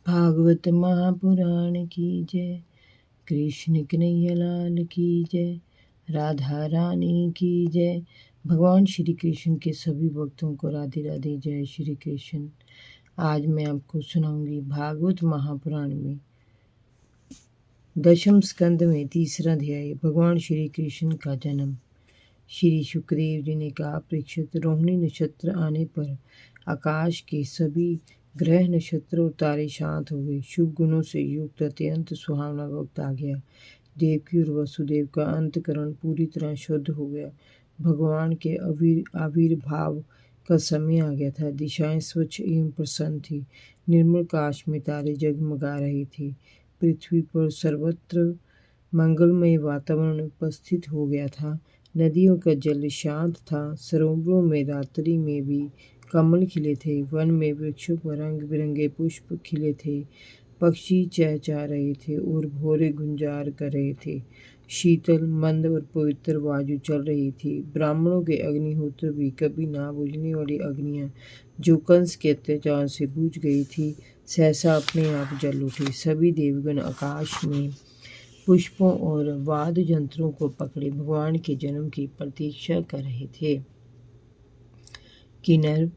भागवत महापुराण की जय। कृष्ण कन्हैया लाल की जय। राधा रानी की जय। भगवान श्री कृष्ण के सभी भक्तों को राधे राधे, जय श्री कृष्ण। आज मैं आपको सुनाऊंगी भागवत महापुराण में दशम स्कंद में तीसरा अध्याय, भगवान श्री कृष्ण का जन्म। श्री सुखदेव जी ने कहा, परीक्षित, रोहिणी नक्षत्र आने पर आकाश के सभी ग्रह, नक्षत्र और तारे शांत हो गए। शुभ गुणों से युक्त अत्यंत सुहावना वक्त आ गया। देवकी और वसुदेव का अंतकरण पूरी तरह शुद्ध हो गया। भगवान के आविर्भाव का समय आ गया था। दिशाएं स्वच्छ एवं प्रसन्न थी। निर्मल काश में तारे जगमगा रहे थे। पृथ्वी पर सर्वत्र मंगलमय वातावरण उपस्थित हो गया था। नदियों का जल शांत था। सरोवरों में रात्रि में भी कमल खिले थे। वन में वृक्षों पर रंग बिरंगे पुष्प खिले थे। पक्षी चहचहा रहे थे और भौरे गुंजार कर रहे थे। शीतल, मंद और पवित्र वायु चल रही थी। ब्राह्मणों के अग्निहोत्र भी कभी ना बुझने वाली अग्नियां, जो कंस के अत्याचार से बुझ गई थी, सहसा अपने आप जल उठी। सभी देवगण आकाश में पुष्पों और वाद्य यंत्रों को पकड़े भगवान के जन्म की प्रतीक्षा कर रहे थे। किन्नर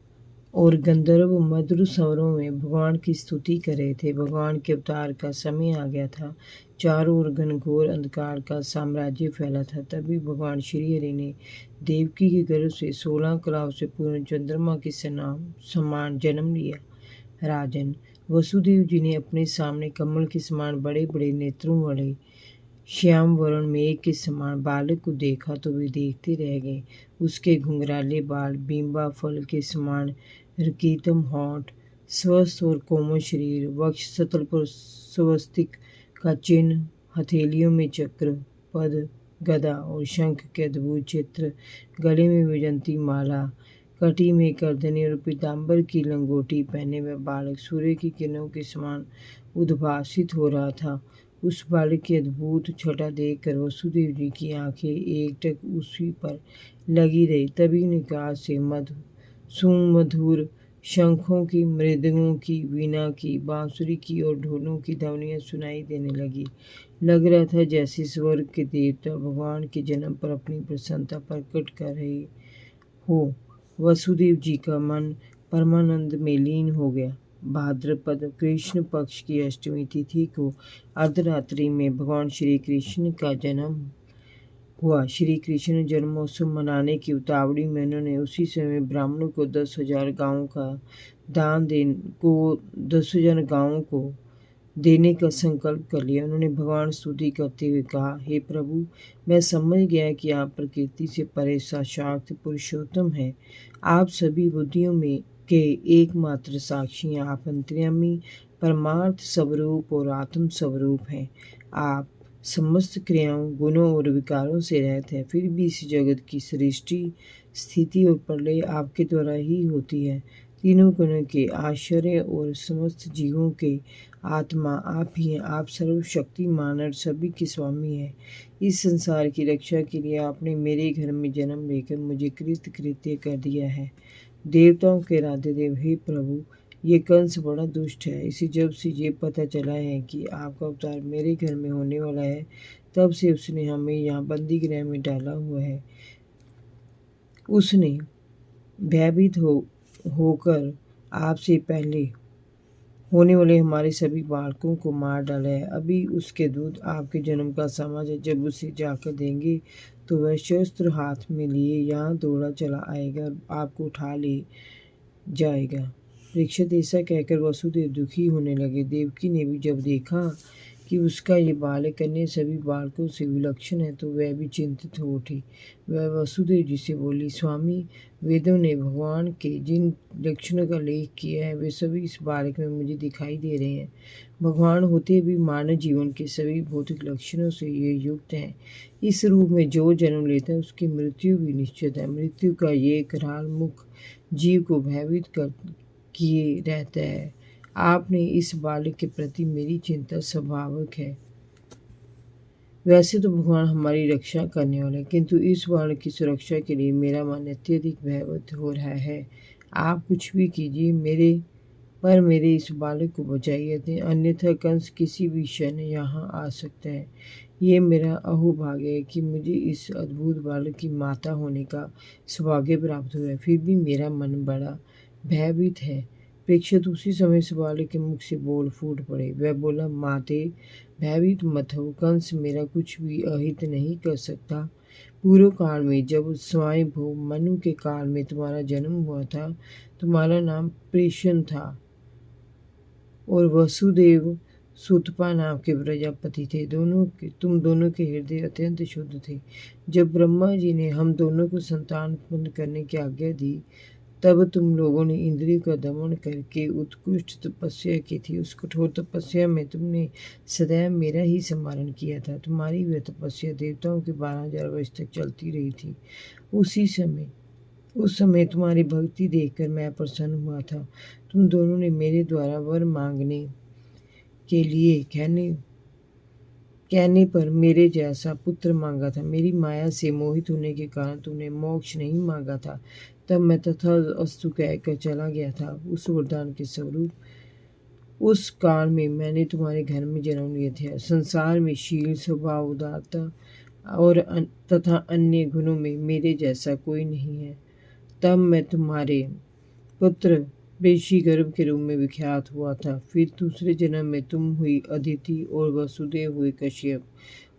और गंधर्व मधुर स्वरों में भगवान की स्तुति कर रहे थे। भगवान के अवतार का समय आ गया था। चारों ओर घनघोर अंधकार का साम्राज्य फैला था। तभी भगवान श्री हरि ने देवकी के गर्भ से 16 कलाओं से पूर्ण चंद्रमा के समान जन्म लिया। राजन, वसुदेव जी ने अपने सामने कमल के समान बड़े बड़े नेत्रों वाले श्याम वर्ण मेघ के समान बालक को देखा तो वे देखते रह गए। उसके घुंघराले बाल, बिंबा फल के समान रकीतम होंठ, स्वस्थ और कोमल शरीर, वक्ष सतल पर स्वस्तिक का चिन्ह, हथेलियों में चक्र, पद, गदा और शंख के अद्भुत चित्र, गले में वैजयंती माला, कटी में करधनी और पीताम्बर की लंगोटी पहने हुए बालक सूर्य की किरणों के समान उद्भासित हो रहा था। उस बालक की अद्भुत छटा देखकर वसुदेव जी की आंखें एकटक उसी पर लगी रही। तभी निकास से सुमधुर शंखों की, मृदंगों की, वीणा की, बांसुरी की और ढोलों की ध्वनियां सुनाई देने लगी। लग रहा था जैसे स्वर्ग के देवता भगवान के जन्म पर अपनी प्रसन्नता प्रकट कर रहे हो। वसुदेव जी का मन परमानंद में लीन हो गया। भाद्रपद कृष्ण पक्ष की अष्टमी तिथि को अर्धरात्रि में भगवान श्री कृष्ण का जन्म हुआ। श्री कृष्ण जन्मोत्सव मनाने की उतावली में उन्होंने उसी समय ब्राह्मणों को 10,000 गांवों का दान देने का संकल्प कर लिया। उन्होंने भगवान स्तुति करते हुए कहा, हे प्रभु, मैं समझ गया कि आप प्रकृति से परे साक्षात पुरुषोत्तम हैं। आप सभी बुद्धियों में के एकमात्र साक्षी हैं। आप अंतर्यामी, परमार्थ स्वरूप और आत्म स्वरूप हैं। आप समस्त क्रियाओं, गुणों और विकारों से रहित हैं। फिर भी इस जगत की सृष्टि, स्थिति और प्रलय आपके द्वारा ही होती है। तीनों गुणों के आश्चर्य और समस्त जीवों के आत्मा आप ही हैं। आप सर्वशक्तिमान और सभी के स्वामी हैं। इस संसार की रक्षा के लिए आपने मेरे घर में जन्म लेकर मुझे कृत्य कर दिया है। देवताओं के राधे देव, हे प्रभु, ये कंस बड़ा दुष्ट है। इसे जब से ये पता चला है कि आपका अवतार मेरे घर में होने वाला है, तब से उसने हमें यहाँ बंदी गृह में डाला हुआ है। उसने भयभीत होकर आपसे पहले होने वाले हमारे सभी बालकों को मार डाला है। अभी उसके दूत आपके जन्म का समाचार जब उसे जाकर देंगे, तो वह शस्त्र हाथ में लिए यहाँ दौड़ा चला आएगा और आपको उठा ले जाएगा। परीक्षित, ऐसा कहकर वसुदेव दुखी होने लगे। देवकी ने भी जब देखा कि उसका ये बालक अन्य सभी बालकों से विलक्षण है, तो वह भी चिंतित हो उठी। वह वसुदेव जी से बोली, स्वामी, वेदों ने भगवान के जिन लक्षणों का उल्लेख किया है, वे सभी इस बालक में मुझे दिखाई दे रहे हैं। भगवान होते भी मानव जीवन के सभी भौतिक लक्षणों से ये युक्त हैं। इस रूप में जो जन्म लेता है, उसकी मृत्यु भी निश्चित है। मृत्यु का ये कराल मुख जीव को भयभीत किए रहता है। आपने इस बालक के प्रति मेरी चिंता स्वाभाविक है। वैसे तो भगवान हमारी रक्षा करने वाले हैं, किंतु इस बालक की सुरक्षा के लिए मेरा मन अत्यधिक भयभीत हो रहा है। आप कुछ भी कीजिए, मेरे पर मेरे इस बालक को बचाइए थे, अन्यथा कंस किसी भी क्षण यहाँ आ सकता है। ये मेरा अहोभाग्य है कि मुझे इस अद्भुत बालक की माता होने का सौभाग्य प्राप्त हुआ है। फिर भी मेरा मन बड़ा भयभीत है। परीक्षित उसी समय उस बालक के मुख से बोल फूट पड़े। वह बोला, माते भयभीत मत हो, कंस मेरा कुछ भी अहित नहीं कर सकता। पूर्व काल में जब स्वयंभू मनु के काल में तुम्हारा जन्म हुआ था, तुम्हारा नाम प्रेषण था और वसुदेव सुतपा नाम के प्रजापति थे। तुम दोनों के हृदय अत्यंत शुद्ध थे। जब ब्रह्मा जी ने हम दोनों को संतान उत्पन्न करने की आज्ञा दी, तब तुम लोगों ने इंद्रियों का दमन करके उत्कृष्ट तपस्या की थी। उस कठोर तपस्या में तुमने सदैव मेरा ही स्मरण किया था। तुम्हारी वह तपस्या देवताओं के 12,000 वर्ष तक चलती रही थी। उस समय तुम्हारी भक्ति देखकर मैं प्रसन्न हुआ था। तुम दोनों ने मेरे द्वारा वर मांगने के लिए कहने पर मेरे जैसा पुत्र मांगा था। मेरी माया से मोहित होने के कारण तुमने मोक्ष नहीं मांगा था। तब मैं तथास्तु कहकर चला गया था। उस वरदान के स्वरूप उस काल में मैंने तुम्हारे घर में जन्म लिया था। संसार में शील, स्वभाव, उदारता और तथा अन्य गुणों में मेरे जैसा कोई नहीं है। तब मैं तुम्हारे पुत्र ऋषि गर्भ के रूप में विख्यात हुआ था। फिर दूसरे जन्म में तुम हुई अदिति और वसुदेव हुए कश्यप।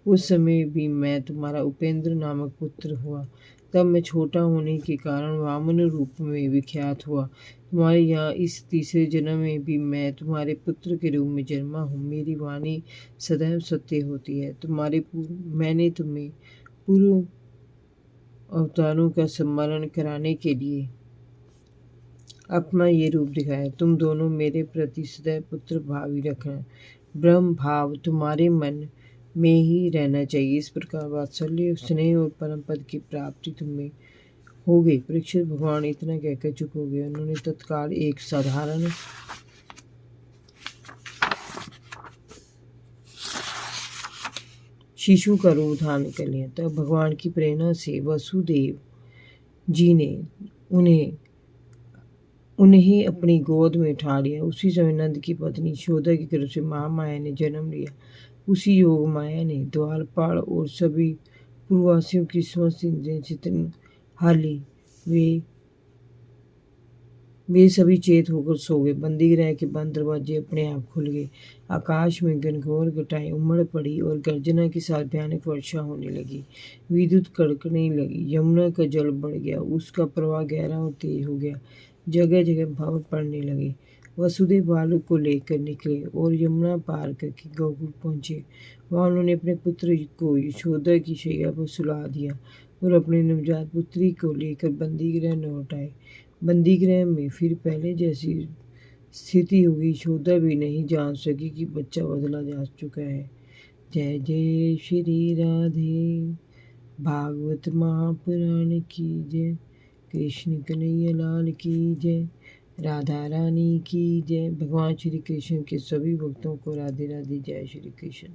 उस समय भी मैं तुम्हारा उपेंद्र नामक पुत्र हुआ। तब मैं छोटा होने के कारण वामन रूप में विख्यात हुआ। तुम्हारे यहाँ इस तीसरे जन्म में भी मैं तुम्हारे पुत्र के रूप में जन्मा हूँ। मेरी वाणी सदैव सत्य होती है। मैंने तुम्हें पूर्व अवतारों का स्मरण कराने के लिए अपना ये रूप दिखाया। तुम दोनों मेरे प्रति सदैव पुत्र भावी रखना। ब्रह्म भाव तुम्हारे मन में ही रहना चाहिए। इस प्रकार वात्सल्य, स्नेह और परम पद की प्राप्ति तुम्हें हो गई। परीक्षित भगवान इतना कहकर चुप हो गए। उन्होंने तत्काल एक साधारण शिशु का रूप धारण कर लिया। तब भगवान की प्रेरणा से वसुदेव जी ने उन्हें अपनी गोद में उठा लिया। उसी समय नंद की पत्नी यशोदा की गर्भ से महामाया ने जन्म लिया। उसी योग माया ने द्वारपाल और सभी पूर्ववासियों की समस्त इंद्रियां जितनी हाली वे सभी चेत होकर सो गए। बंदी गृह के बंद दरवाजे अपने आप खुल गए। आकाश में घनघोर घटाएं उमड़ पड़ी और गर्जना के साथ भयानक वर्षा होने लगी। विद्युत कड़कने लगी। यमुना का जल बढ़ गया। उसका प्रवाह गहरा और तेज हो गया। जगह जगह भाव पड़ने लगे। वसुदेव बालक को लेकर निकले और यमुना पार करके गोकुल पहुंचे। वहां उन्होंने अपने पुत्र को यशोदा की शैया पर सुला दिया और अपने नवजात पुत्री को लेकर बंदीगृह लौट आए। बंदीगृह में फिर पहले जैसी स्थिति हुई। यशोदा भी नहीं जान सकी कि बच्चा बदला जा चुका है। जय जय श्री राधे। भागवत महापुराण की जय। कृष्ण कन्हैया लाल की जय। राधा रानी की जय। भगवान श्री कृष्ण के सभी भक्तों को राधे राधे। जय श्री कृष्ण।